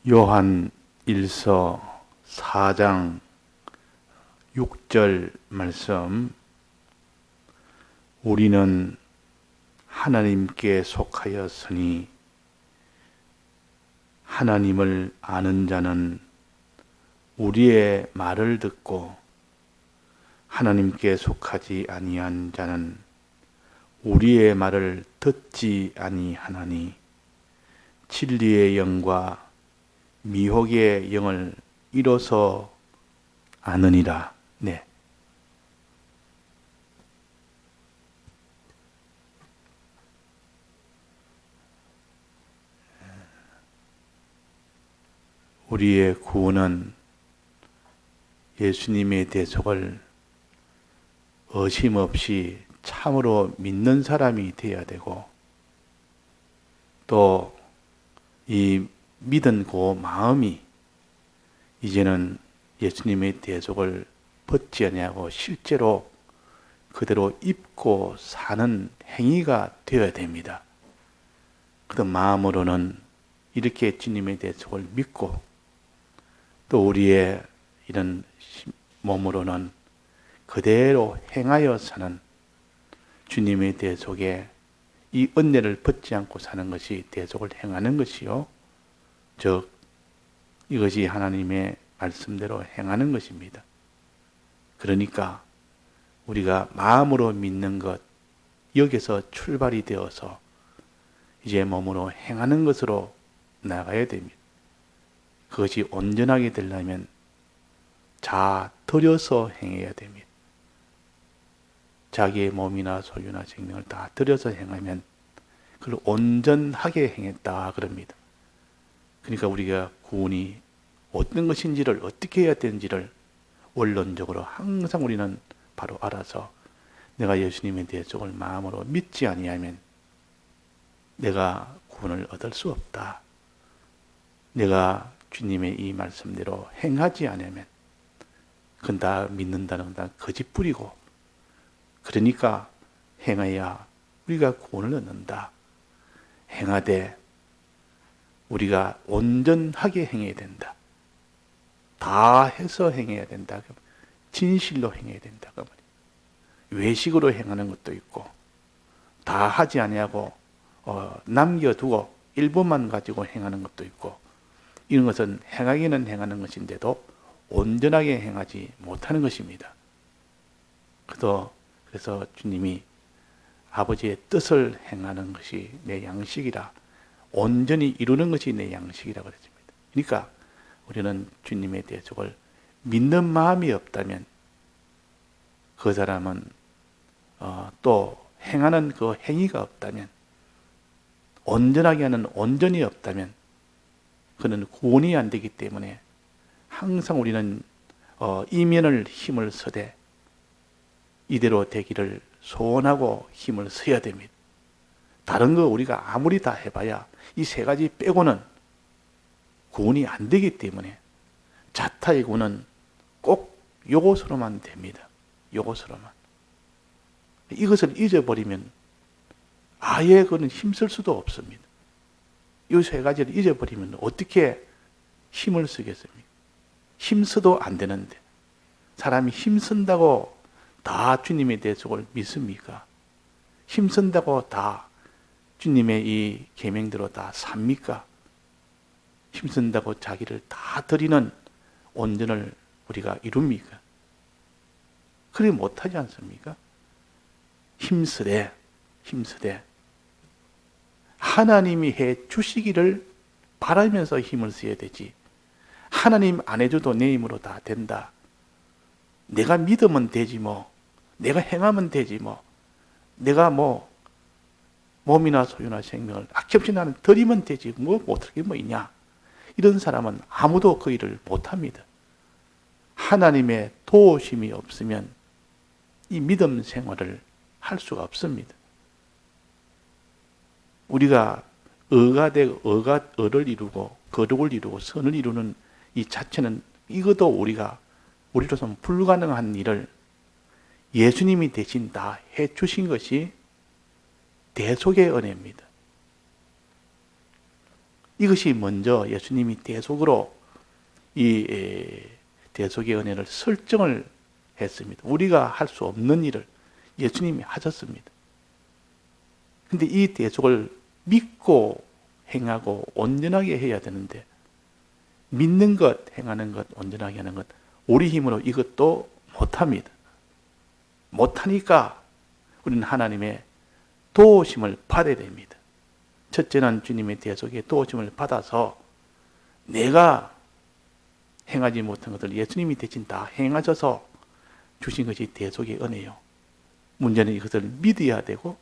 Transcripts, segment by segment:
요한 1서 4장 6절 말씀. 우리는 하나님께 속하였으니 하나님을 아는 자는 우리의 말을 듣고 하나님께 속하지 아니한 자는 우리의 말을 듣지 아니하나니 진리의 영과 미혹의 영을 이로써 아느니라. 네. 우리의 구원은 예수님의 대속을 의심 없이 참으로 믿는 사람이 되어야 되고, 또 이 믿은 그 마음이 이제는 예수님의 대속을 벗지 아니하고 실제로 그대로 입고 사는 행위가 되어야 됩니다. 그 마음으로는 이렇게 주님의 대속을 믿고, 또 우리의 이런 몸으로는 그대로 행하여 사는 주님의 대속에 이 은혜를 벗지 않고 사는 것이 대속을 행하는 것이요, 즉 이것이 하나님의 말씀대로 행하는 것입니다. 그러니까 우리가 마음으로 믿는 것, 여기서 출발이 되어서 이제 몸으로 행하는 것으로 나가야 됩니다. 그것이 온전하게 되려면 자 들여서 행해야 됩니다. 자기의 몸이나 소유나 생명을 다 들여서 행하면 그걸 온전하게 행했다 그럽니다. 그러니까 우리가 구원이 어떤 것인지를, 어떻게 해야 되는지를 원론적으로 항상 우리는 바로 알아서, 내가 예수님의 대속을 마음으로 믿지 아니하면 내가 구원을 얻을 수 없다. 내가 주님의 이 말씀대로 행하지 않으면 그건 다 믿는다는 건 다 거짓부리고, 그러니까 행해야 우리가 구원을 얻는다. 행하되 우리가 온전하게 행해야 된다. 다 해서 행해야 된다. 진실로 행해야 된다. 외식으로 행하는 것도 있고, 다 하지 아니하고 남겨두고 일부만 가지고 행하는 것도 있고, 이런 것은 행하기는 행하는 것인데도 온전하게 행하지 못하는 것입니다. 그래서 주님이 아버지의 뜻을 행하는 것이 내 양식이라, 온전히 이루는 것이 내 양식이라고 그랬습니다. 그러니까 우리는 주님의 대속을 믿는 마음이 없다면, 그 사람은 또 행하는 그 행위가 없다면, 온전하게 하는 온전이 없다면 그는 구원이 안 되기 때문에 항상 우리는 이면을 힘을 쓰되 이대로 되기를 소원하고 힘을 써야 됩니다. 다른 거 우리가 아무리 다 해봐야 이 세 가지 빼고는 구원이 안 되기 때문에 자타의 구원은 꼭 요것으로만 됩니다. 요것으로만. 이것을 잊어버리면 아예 그는 힘쓸 수도 없습니다. 이 세 가지를 잊어버리면 어떻게 힘을 쓰겠습니까? 힘써도 안 되는데 사람이 힘쓴다고 다 주님의 대속을 믿습니까? 힘쓴다고 다 주님의 이 계명대로 다 삽니까? 힘쓴다고 자기를 다 드리는 온전을 우리가 이룹니까? 그리 못하지 않습니까? 힘쓰되 하나님이 해 주시기를 바라면서 힘을 써야 되지, 하나님 안 해줘도 내 힘으로 다 된다, 내가 믿으면 되지 뭐, 내가 행하면 되지 뭐, 내가 뭐 몸이나 소유나 생명을 아낌없이 나는 드리면 되지 뭐 못할 게 뭐 있냐, 이런 사람은 아무도 그 일을 못합니다. 하나님의 도우심이 없으면 이 믿음 생활을 할 수가 없습니다. 우리가 의를 이루고 거룩을 이루고 선을 이루는 이 자체는, 이것도 우리로서는 불가능한 일을 예수님이 대신 다 해주신 것이 대속의 은혜입니다. 이것이 먼저 예수님이 대속으로 이 대속의 은혜를 설정을 했습니다. 우리가 할 수 없는 일을 예수님이 하셨습니다. 근데 이 대속을 믿고 행하고 온전하게 해야 되는데, 믿는 것, 행하는 것, 온전하게 하는 것, 우리 힘으로 이것도 못합니다. 못하니까 우리는 하나님의 도우심을 받아야 됩니다. 첫째는 주님의 대속의 도우심을 받아서 내가 행하지 못한 것을 예수님이 대신 다 행하셔서 주신 것이 대속의 은혜요. 문제는 이것을 믿어야 되고,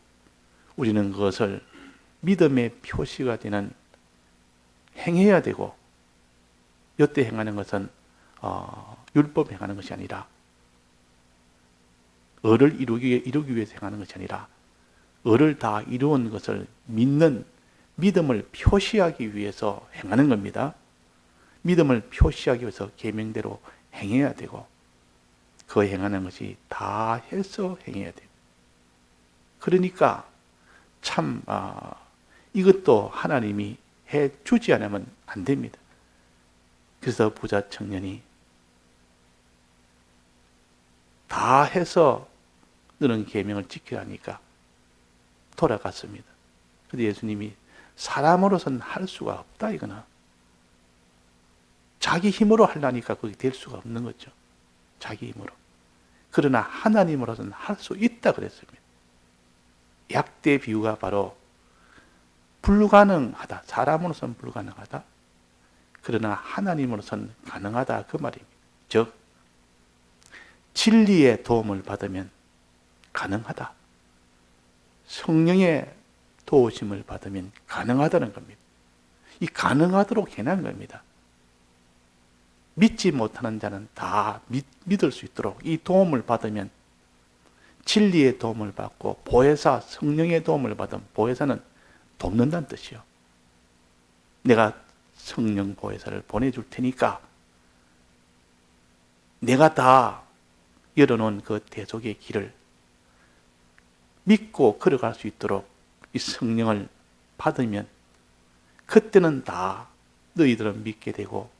우리는 그것을 믿음의 표시가 되는 행해야 되고, 이때 행하는 것은 율법 행하는 것이 아니라, 을을 이루기 위해서 행하는 것이 아니라, 을을 다 이루은 것을 믿는 믿음을 표시하기 위해서 행하는 겁니다. 믿음을 표시하기 위해서 계명대로 행해야 되고, 그 행하는 것이 다 해서 행해야 돼요. 그러니까 참 이것도 하나님이 해주지 않으면 안 됩니다. 그래서 부자 청년이 다 해서 너는 계명을 지켜야 하니까 돌아갔습니다. 그런데 예수님이 사람으로서는 할 수가 없다 이거는. 자기 힘으로 하려니까 그게 될 수가 없는 거죠. 자기 힘으로. 그러나 하나님으로서는 할 수 있다 그랬습니다. 약대 비유가 바로 불가능하다. 사람으로서는 불가능하다. 그러나 하나님으로서는 가능하다 그 말입니다. 즉 진리의 도움을 받으면 가능하다. 성령의 도우심을 받으면 가능하다는 겁니다. 이 가능하도록 해낸 겁니다. 믿지 못하는 자는 다 믿을 수 있도록 이 도움을 받으면, 진리의 도움을 받고 보혜사 성령의 도움을 받으면, 보혜사는 돕는다는 뜻이요. 내가 성령 보혜사를 보내줄 테니까 내가 다 열어놓은 그 대속의 길을 믿고 걸어갈 수 있도록 이 성령을 받으면, 그때는 다 너희들은 믿게 되고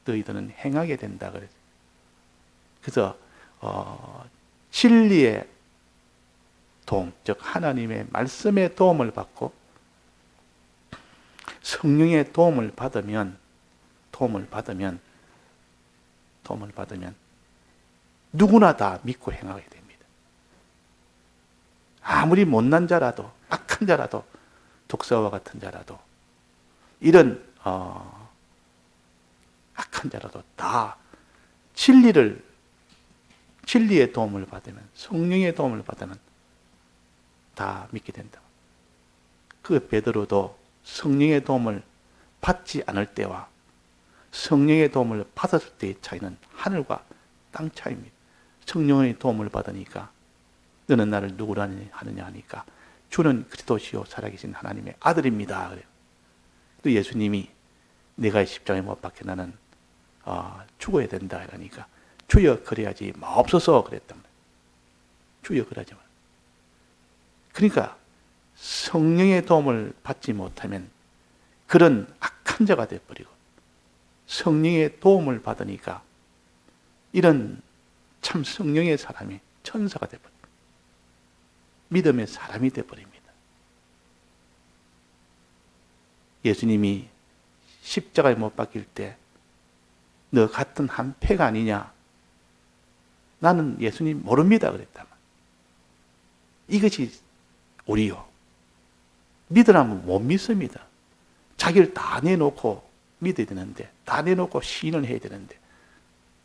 너희들은 행하게 된다 그랬어요. 그래서 진리의 도움, 즉 하나님의 말씀의 도움을 받고 성령의 도움을 받으면 누구나 다 믿고 행하게 됩니다. 아무리 못난 자라도, 악한 자라도, 독사와 같은 자라도, 이런 악한 자라도 다 진리의 도움을 받으면, 성령의 도움을 받으면 다 믿게 된다. 그 베드로도 성령의 도움을 받지 않을 때와 성령의 도움을 받았을 때의 차이는 하늘과 땅 차이입니다. 성령의 도움을 받으니까 너는 나를 누구라 하느냐 하니까 주는 그리스도시요 살아계신 하나님의 아들입니다. 그래요. 또 예수님이 내가 십자가에 못 박혀 나는 죽어야 된다 이러니까 주여 그래야지 마옵소서 그랬단 말이에요. 주여 그러지 마. 그러니까 성령의 도움을 받지 못하면 그런 악한 자가 되어버리고, 성령의 도움을 받으니까 이런 참 성령의 사람이 천사가 되어버립니다. 믿음의 사람이 되어버립니다. 예수님이 십자가에 못 박힐 때 너 같은 한 패가 아니냐? 나는 예수님 모릅니다 그랬단 말이에요. 이것이 우리요. 믿으라면 못 믿습니다. 자기를 다 내놓고 믿어야 되는데, 다 내놓고 시인을 해야 되는데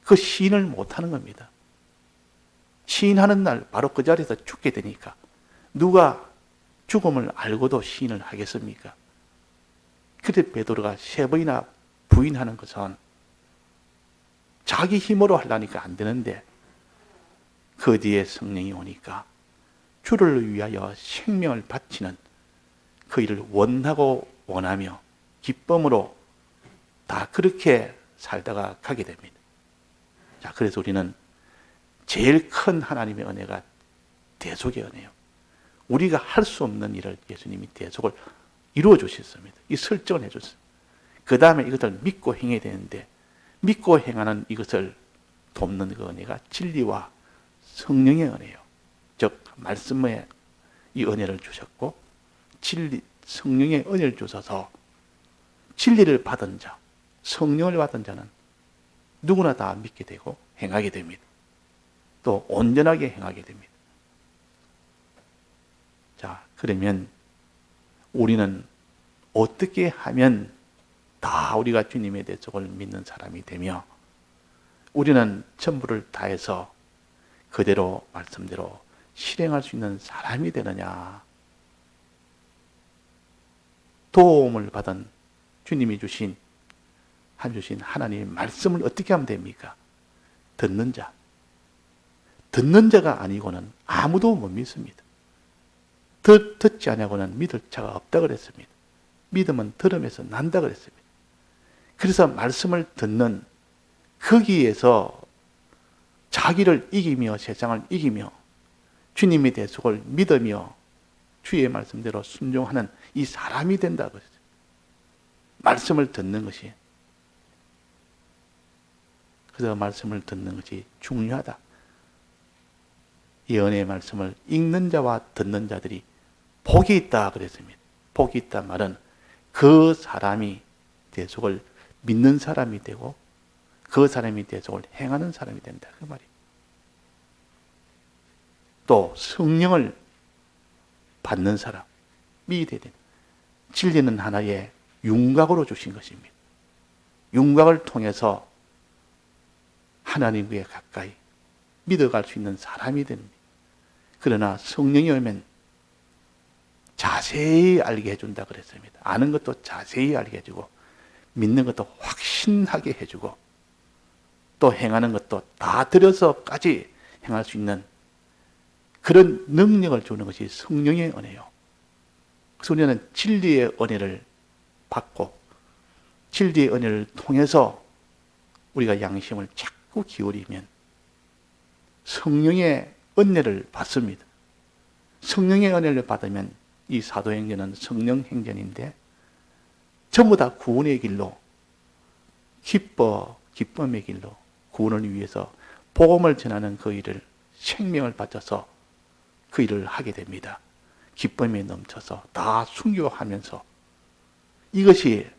그 시인을 못하는 겁니다. 시인하는 날 바로 그 자리에서 죽게 되니까 누가 죽음을 알고도 시인을 하겠습니까? 그때 베드로가 3번이나 부인하는 것은 자기 힘으로 하려니까 안 되는데, 그 뒤에 성령이 오니까 주를 위하여 생명을 바치는 그 일을 원하고 원하며 기쁨으로 다 그렇게 살다가 가게 됩니다. 자, 그래서 우리는 제일 큰 하나님의 은혜가 대속의 은혜요. 우리가 할 수 없는 일을 예수님이 대속을 이루어 주셨습니다. 이 설정을 해 줬어요. 그 다음에 이것을 믿고 행해야 되는데, 믿고 행하는 이것을 돕는 그 은혜가 진리와 성령의 은혜요. 즉 말씀의 이 은혜를 주셨고, 진리, 성령의 은혜를 주셔서 진리를 받은 자, 성령을 받은 자는 누구나 다 믿게 되고 행하게 됩니다. 또 온전하게 행하게 됩니다. 자, 그러면 우리는 어떻게 하면 다 우리가 주님의 대속을 믿는 사람이 되며, 우리는 전부를 다해서 그대로 말씀대로 실행할 수 있는 사람이 되느냐? 도움을 받은 주님이 주신 하나님의 말씀을 어떻게 하면 됩니까? 듣는 자. 듣는 자가 아니고는 아무도 못 믿습니다. 듣지 않냐고는 믿을 자가 없다 그랬습니다. 믿음은 들음에서 난다 그랬습니다. 그래서 말씀을 듣는, 거기에서 자기를 이기며 세상을 이기며 주님의 대속을 믿으며 주의 말씀대로 순종하는 이 사람이 된다고 그랬어요. 말씀을 듣는 것이, 그래서 말씀을 듣는 것이 중요하다. 예언의 말씀을 읽는 자와 듣는 자들이 복이 있다 그랬습니다. 복이 있다 말은 그 사람이 대속을 믿는 사람이 되고 그 사람이 대속을 행하는 사람이 된다 그 말이에요. 또 성령을 받는 사람이 되야 됩니다. 진리는 하나의 윤곽으로 주신 것입니다. 윤곽을 통해서 하나님께 가까이 믿어갈 수 있는 사람이 됩니다. 그러나 성령이 오면 자세히 알게 해준다 그랬습니다. 아는 것도 자세히 알게 해주고 믿는 것도 확신하게 해주고 또 행하는 것도 다 들여서까지 행할 수 있는 그런 능력을 주는 것이 성령의 은혜요. 그래서 우리는 진리의 은혜를 받고 진리의 은혜를 통해서 우리가 양심을 자꾸 기울이면 성령의 은혜를 받습니다. 성령의 은혜를 받으면 이 사도행전은 성령 행전인데 전부 다 구원의 길로 기쁨의 길로 구원을 위해서 복음을 전하는 그 일을 생명을 바쳐서 그 일을 하게 됩니다. 기쁨에 넘쳐서 다 순교하면서 이것이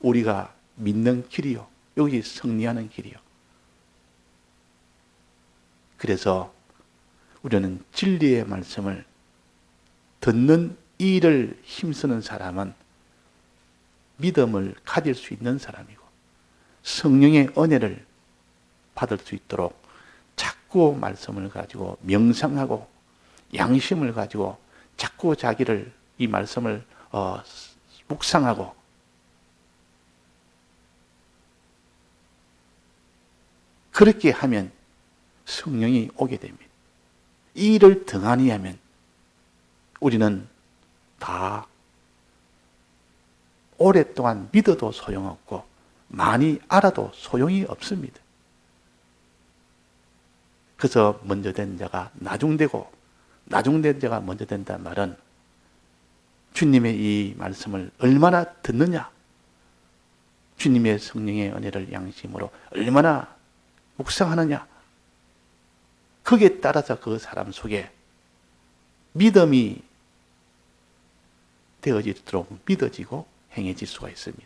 우리가 믿는 길이요. 이것이 승리하는 길이요. 그래서 우리는 진리의 말씀을 듣는 이 일을 힘쓰는 사람은 믿음을 가질 수 있는 사람이고 성령의 은혜를 받을 수 있도록 자꾸 말씀을 가지고 명상하고 양심을 가지고 자꾸 자기를 이 말씀을 묵상하고 그렇게 하면 성령이 오게 됩니다. 이 일을 등한히 하면 우리는 다 오랫동안 믿어도 소용없고 많이 알아도 소용이 없습니다. 그래서 먼저 된 자가 나중되고 나중된 자가 먼저 된다는 말은 주님의 이 말씀을 얼마나 듣느냐, 주님의 성령의 은혜를 양심으로 얼마나 묵상하느냐, 거기에 따라서 그 사람 속에 믿음이 되어지도록 믿어지고 행해질 수가 있습니다.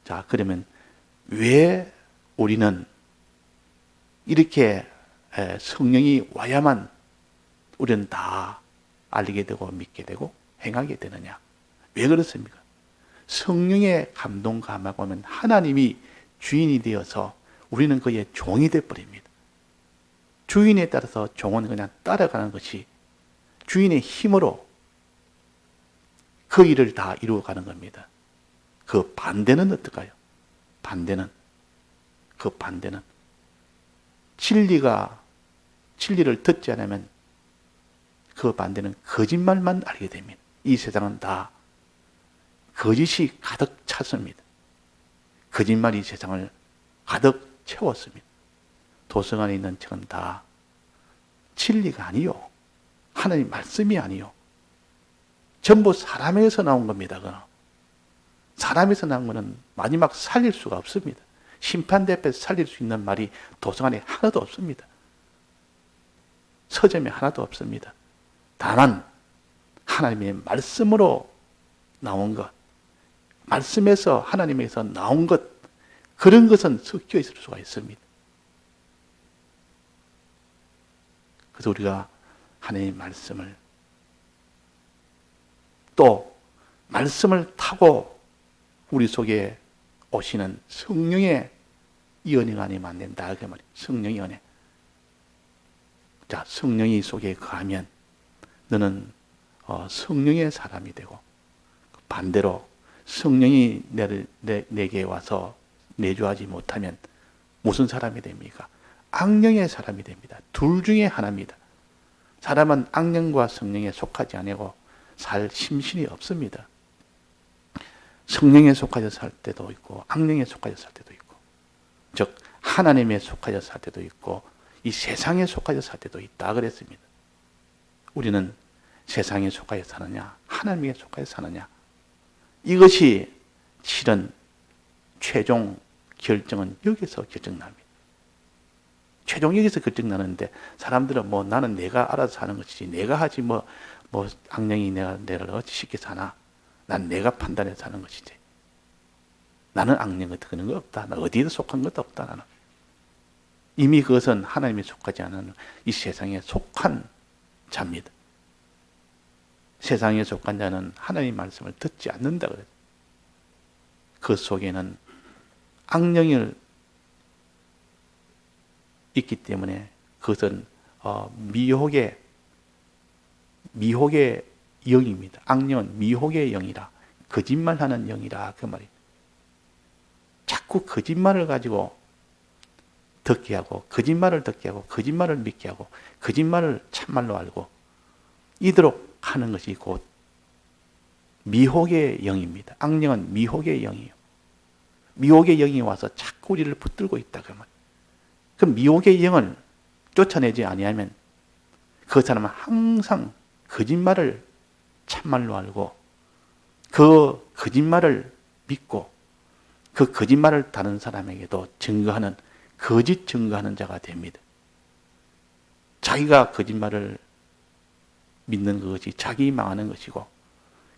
자, 그러면 왜 우리는 이렇게 성령이 와야만 우리는 다 알게 되고 믿게 되고 행하게 되느냐? 왜 그렇습니까? 성령의 감동 감화가 오면 하나님이 주인이 되어서 우리는 그의 종이 되어버립니다. 주인에 따라서 종은 그냥 따라가는 것이 주인의 힘으로 그 일을 다 이루어가는 겁니다. 그 반대는 어떨까요? 반대는 진리를 듣지 않으면 그 반대는 거짓말만 알게 됩니다. 이 세상은 다 거짓이 가득 찼습니다. 거짓말이 세상을 가득 채웠습니다. 도서관에 있는 책은 다 진리가 아니요, 하나님 말씀이 아니요, 전부 사람에게서 나온 겁니다. 그건 사람에서 난 거는 마지막 살릴 수가 없습니다. 심판대 앞에서 살릴 수 있는 말이 도서관에 하나도 없습니다. 서점에 하나도 없습니다. 다만 하나님의 말씀으로 나온 것, 말씀에서 하나님에서 나온 것, 그런 것은 섞여 있을 수가 있습니다. 그래서 우리가 하나님의 말씀을, 또 말씀을 타고 우리 속에 오시는 성령의 이 은혜가 아니면 안 된다. 그 말이에요. 성령의 은혜. 자, 성령이 속에 거하면 너는 성령의 사람이 되고, 반대로 성령이 내게 와서 내주하지 못하면 무슨 사람이 됩니까? 악령의 사람이 됩니다. 둘 중에 하나입니다. 사람은 악령과 성령에 속하지 아니고 살 심신이 없습니다. 성령에 속하여 살 때도 있고 악령에 속하여 살 때도 있고, 즉 하나님에 속하여 살 때도 있고 이 세상에 속하여 살 때도 있다 그랬습니다. 우리는 세상에 속하여 사느냐 하나님에 속하여 사느냐, 이것이 실은 최종 결정은 여기서 결정납니다. 최종 여기서 결정나는데, 사람들은 나는 내가 알아서 사는 것이지, 내가 하지 악령이 내를 어찌 쉽게 사나, 난 내가 판단해 사는 것이지, 나는 악령 같은 그런 거 없다, 나 어디에도 속한 것도 없다, 나는 이미 그것은 하나님에 속하지 않은 이 세상에 속한 자입니다. 세상에 속한 자는 하나님의 말씀을 듣지 않는다 그래요. 그 속에는 악령이 있기 때문에 그것은 미혹의 영입니다. 악령은 미혹의 영이라, 거짓말하는 영이라 그 말이에요. 자꾸 거짓말을 가지고 듣게 하고, 거짓말을 듣게 하고, 거짓말을 믿게 하고, 거짓말을 참말로 알고 이대로 하는 것이 곧 미혹의 영입니다. 악령은 미혹의 영이에요. 미혹의 영이 와서 자꾸 우리를 붙들고 있다 그 말이에요. 그 미혹의 영을 쫓아내지 아니하면 그 사람은 항상 거짓말을 참말로 알고 그 거짓말을 믿고 그 거짓말을 다른 사람에게도 증거하는, 거짓 증거하는 자가 됩니다. 자기가 거짓말을 믿는 것이 자기 망하는 것이고,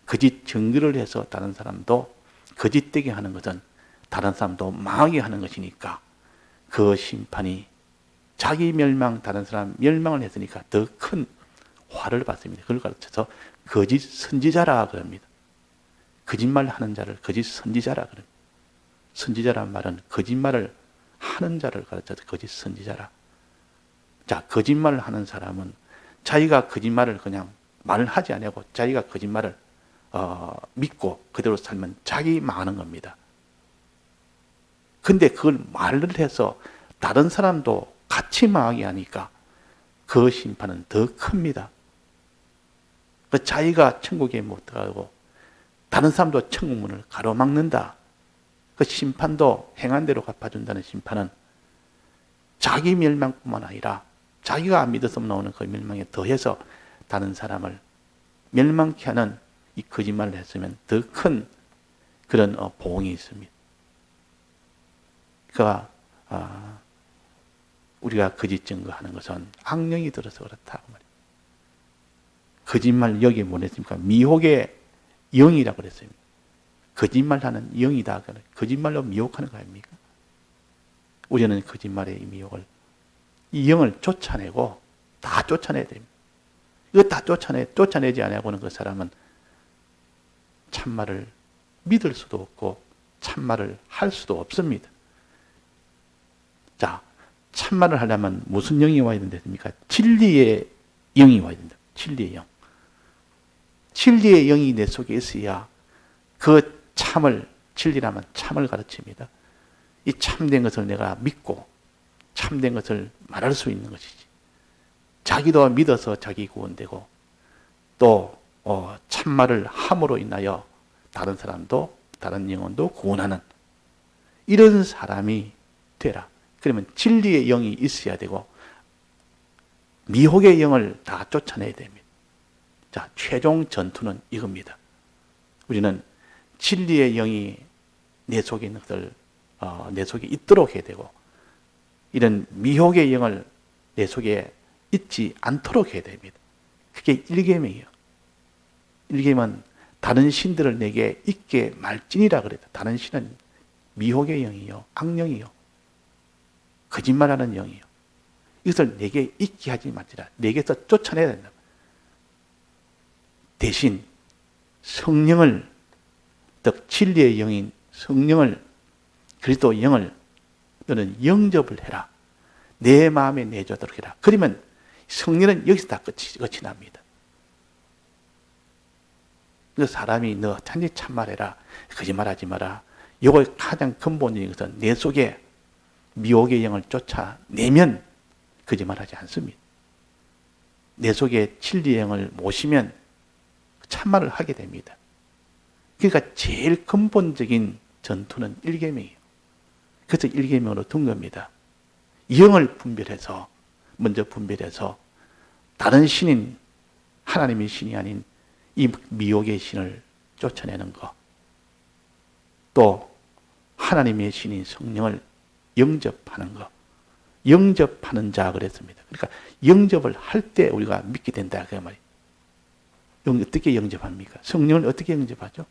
거짓 증거를 해서 다른 사람도 거짓되게 하는 것은 다른 사람도 망하게 하는 것이니까 그 심판이 자기 멸망, 다른 사람 멸망을 했으니까 더 큰 화를 받습니다. 그걸 가르쳐서 거짓 선지자라 그럽니다. 거짓말 하는 자를 거짓 선지자라 그럽니다. 선지자란 말은 거짓말을 하는 자를 가르쳐서 거짓 선지자라. 자, 거짓말을 하는 사람은 자기가 거짓말을 그냥 말을 하지 아니하고 자기가 거짓말을 믿고 그대로 살면 자기 망하는 겁니다. 근데 그걸 말을 해서 다른 사람도 같이 망하게 하니까 그 심판은 더 큽니다. 그 자기가 천국에 못 들어가고 다른 사람도 천국문을 가로막는다. 그 심판도 행한 대로 갚아준다는 심판은 자기 멸망뿐만 아니라 자기가 안 믿어서 나오는 그 멸망에 더해서 다른 사람을 멸망케 하는 이 거짓말을 했으면 더 큰 그런 보응이 있습니다. 그러니까 우리가 거짓 증거하는 것은 악령이 들어서 그렇다고 말이에요. 거짓말 여기에 뭐 했습니까? 미혹의 영이라고 그랬습니다. 거짓말하는 영이다. 거짓말로 미혹하는 거 아닙니까? 우리는 거짓말의 이 미혹을, 이 영을 쫓아내고 다 쫓아내야 됩니다. 이거 다 쫓아내지 않으고는 그 사람은 참말을 믿을 수도 없고 참말을 할 수도 없습니다. 자, 참말을 하려면 무슨 영이 와야 된답니까? 진리의 영이 와야 된다. 진리의 영. 진리의 영이 내 속에 있어야 그 참을, 진리라면 참을 가르칩니다. 이 참된 것을 내가 믿고 참된 것을 말할 수 있는 것이지. 자기도 믿어서 자기 구원되고 또 참말을 함으로 인하여 다른 사람도, 다른 영혼도 구원하는 이런 사람이 되라. 그러면 진리의 영이 있어야 되고 미혹의 영을 다 쫓아내야 됩니다. 자, 최종 전투는 이겁니다. 우리는 진리의 영이 내 속에 있는 것을 내 속에 있도록 해야 되고, 이런 미혹의 영을 내 속에 있지 않도록 해야 됩니다. 그게 일계명이에요. 일계명은 다른 신들을 내게 있게 말지니라 그래요. 다른 신은 미혹의 영이요, 악령이요, 거짓말하는 영이요. 이것을 내게 있게 하지 말지라. 내게서 쫓아내야 된다. 대신 성령을, 즉 진리의 영인 성령을, 그리스도 영을 너는 영접을 해라. 내 마음에 내주도록 해라. 그러면 성령은 여기서 다 끝이 납니다. 그 사람이 너 찬지 참말해라, 거짓말하지 마라. 이걸 가장 근본적인 것은 내 속에 미혹의 영을 쫓아내면 거짓말하지 않습니다. 내 속에 진리의 영을 모시면 참말을 하게 됩니다. 그러니까 제일 근본적인 전투는 일계명이에요. 그래서 일계명으로 둔 겁니다. 영을 분별해서, 먼저 분별해서 다른 신인, 하나님의 신이 아닌 이 미혹의 신을 쫓아내는 것, 또 하나님의 신인 성령을 영접하는 것, 영접하는 자 그랬습니다. 그러니까 영접을 할 때 우리가 믿게 된다 그 말이에요. 어떻게 영접합니까? 성령을 어떻게 영접하죠?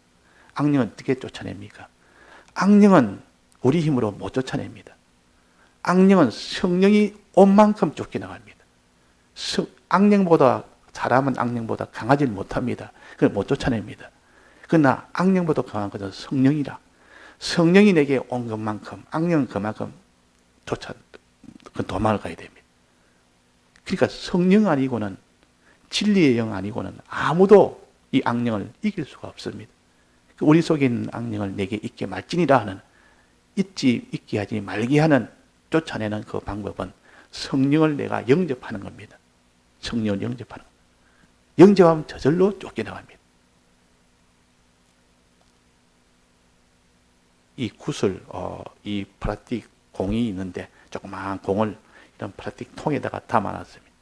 악령은 어떻게 쫓아냅니까? 악령은 우리 힘으로 못 쫓아냅니다. 악령은 성령이 온 만큼 쫓겨나갑니다. 악령보다, 사람은 악령보다 강하지 못합니다. 그걸 못 쫓아냅니다. 그러나 악령보다 강한 것은 성령이라. 성령이 내게 온 것만큼 악령은 그만큼 도망을 가야 됩니다. 그러니까 성령 아니고는, 진리의 영 아니고는 아무도 이 악령을 이길 수가 없습니다. 우리 속에 있는 악령을 내게 있게 말지니라 하는, 있게 하지 말게 하는, 쫓아내는 그 방법은 성령을 내가 영접하는 겁니다. 성령을 영접하는 겁니다. 영접하면 저절로 쫓겨나갑니다. 이 구슬, 이 플라스틱 공이 있는데 조그마한 공을 이런 플라스틱 통에다가 담아놨습니다.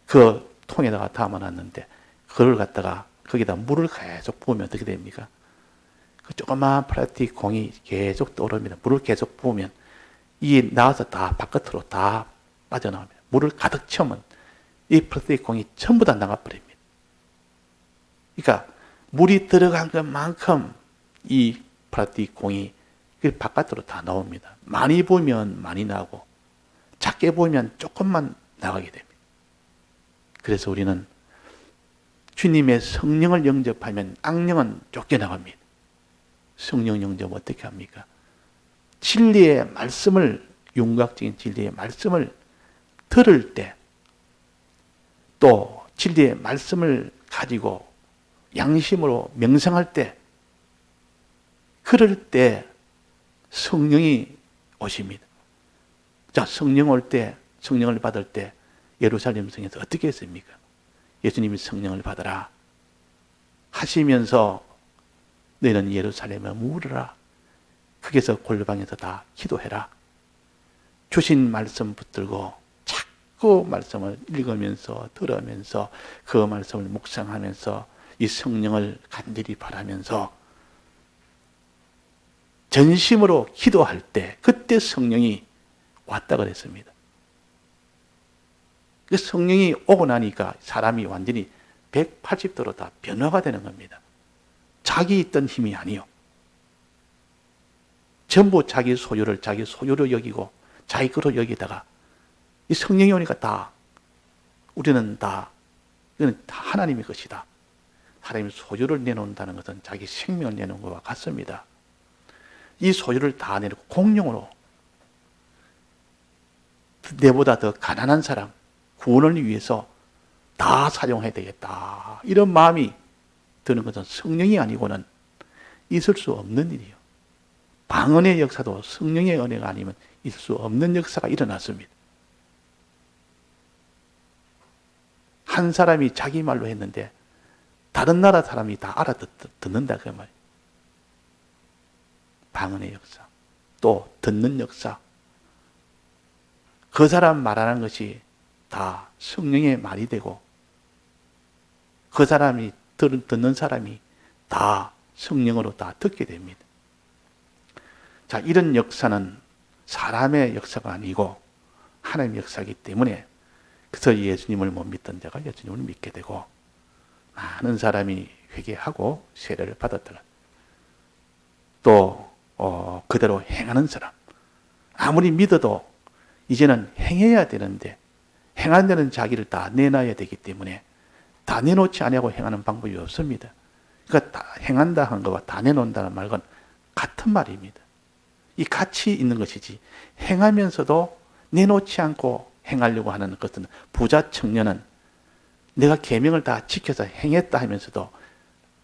그 통에다가 담아놨는데 그걸 갖다가 거기다 물을 계속 부으면 어떻게 됩니까? 그 조그마한 플라스틱 공이 계속 떠오릅니다. 물을 계속 부으면 이 나와서 다 바깥으로 다 빠져나갑니다. 물을 가득 채우면 이 플라스틱 공이 전부 다 나가버립니다. 그러니까 물이 들어간 것만큼 이 플라스틱 공이 바깥으로 다 나옵니다. 많이 부으면 많이 나고 작게 부으면 조금만 나가게 됩니다. 그래서 우리는 주님의 성령을 영접하면 악령은 쫓겨나갑니다. 성령 영접 어떻게 합니까? 진리의 말씀을, 윤곽적인 진리의 말씀을 들을 때, 또 진리의 말씀을 가지고 양심으로 명상할 때, 그럴 때 성령이 오십니다. 자, 성령 올 때, 성령을 받을 때 예루살렘 성에서 어떻게 했습니까? 예수님이 성령을 받아라 하시면서 너희는 예루살렘에 머무르라. 거기서 골방에서 다 기도해라. 주신 말씀 붙들고 자꾸 말씀을 읽으면서 들으면서 그 말씀을 묵상하면서 이 성령을 간절히 바라면서 전심으로 기도할 때 그때 성령이 왔다 그랬습니다. 그 성령이 오고 나니까 사람이 완전히 180도로 다 변화가 되는 겁니다. 자기 있던 힘이 아니요. 전부 자기 소유로 여기고 자기 거로 여기다가 이 성령이 오니까 다 우리는 다 이건 다 하나님의 것이다. 하나님의 소유를 내놓는다는 것은 자기 생명을 내놓은 것과 같습니다. 이 소유를 다 내놓고 공용으로 내보다 더 가난한 사람 구원을 위해서 다 사용해야 되겠다. 이런 마음이 드는 것은 성령이 아니고는 있을 수 없는 일이에요. 방언의 역사도 성령의 은혜가 아니면 있을 수 없는 역사가 일어났습니다. 한 사람이 자기 말로 했는데 다른 나라 사람이 다 알아듣는다 그 말. 방언의 역사, 또 듣는 역사. 그 사람 말하는 것이 다 성령의 말이 되고 그 사람이 듣는 사람이 다 성령으로 다 듣게 됩니다. 자, 이런 역사는 사람의 역사가 아니고 하나님의 역사이기 때문에 그래서 예수님을 못 믿던 자가 예수님을 믿게 되고 많은 사람이 회개하고 세례를 받았더라. 또 그대로 행하는 사람, 아무리 믿어도 이제는 행해야 되는데 행한 데는 자기를 다 내놔야 되기 때문에 다 내놓지 않냐고 행하는 방법이 없습니다. 그러니까 다 행한다 한 것과 다 내놓는다는 말은 같은 말입니다. 이 같이 있는 것이지 행하면서도 내놓지 않고 행하려고 하는 것은 부자 청년은 내가 계명을 다 지켜서 행했다 하면서도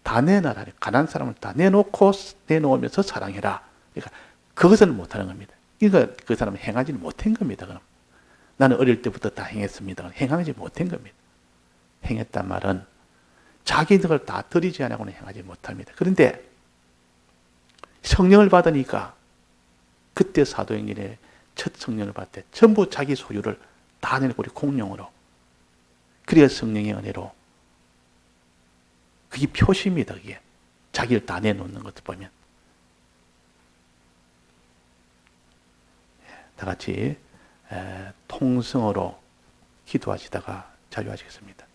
다 내놔라. 가난한 사람을 다 내놓고 내놓으면서 사랑해라. 그러니까 그것은 못하는 겁니다. 그러니까 그 사람은 행하지 못한 겁니다. 그럼 나는 어릴 때부터 다 행했습니다. 행하지 못한 겁니다. 행했단 말은 자기 있는 걸 다 드리지 않고는 행하지 못합니다. 그런데 성령을 받으니까 그때 사도행전에 첫 성령을 받을 때 전부 자기 소유를 다 내놓고 우리 공용으로, 그래야 성령의 은혜로, 그게 표시입니다. 그게 자기를 다 내놓는 것을 보면. 다 같이 통성으로 기도하시다가 자유하시겠습니다.